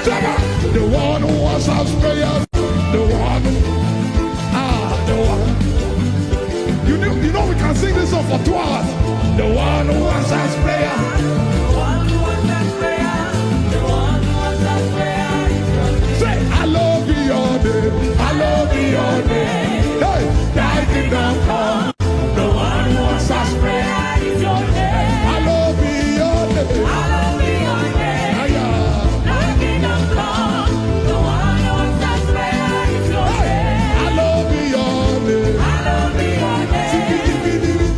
The one who answers prayers. The one who, the one. You know we can sing this song for 2 hours. The one who answers prayer. The one who answers prayer. The one who answers prayer. Say, hallowed be your name. Hallowed be your name. Hey, thy kingdom come. The one who answers prayer is your name. Hallowed be your name. Hallowed be your name. Thy kingdom come. The one who answers prayer is your name. Hallowed be your name. Hallowed be your name.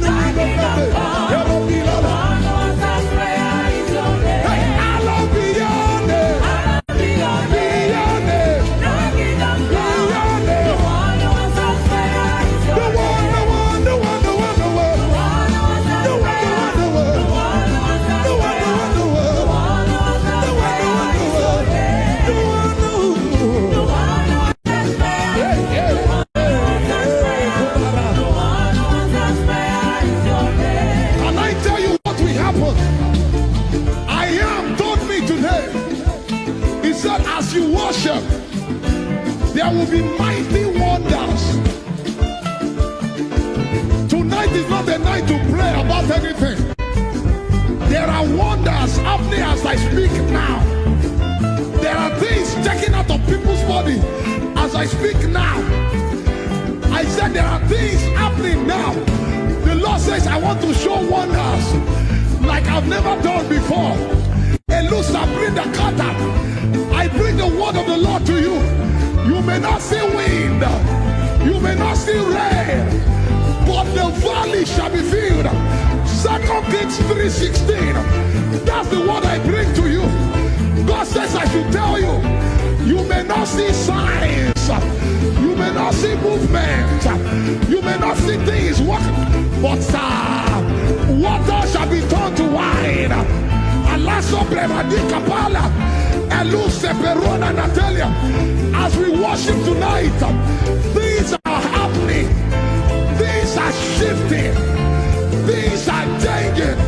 Thy kingdom come. The one who answers prayer is your name. Hallowed be your name. Hallowed be your name. Thy kingdom come. The one who answers prayer is your name. Can I tell you what will happen? I am told me today. He said, as you worship, there will be mighty wonders. Tonight is not a night to pray about anything. There are wonders happening as I speak now. There are things taken out of people's body as I speak now. I said there are things happening now. The Lord says, I want to show wonders like I've never done before. Elusa, bring the cutter. I bring the word of the Lord to you. You may not see wind, you may not see rain, but the valley shall be filled. 2 Kings 3:16. That's the word I bring to you. God says I should tell you, you may not see signs, you may not see movement, you may not see things work, but water shall be turned to wine. Natalia, as we worship tonight, things are happening, things are shifting, things are changing.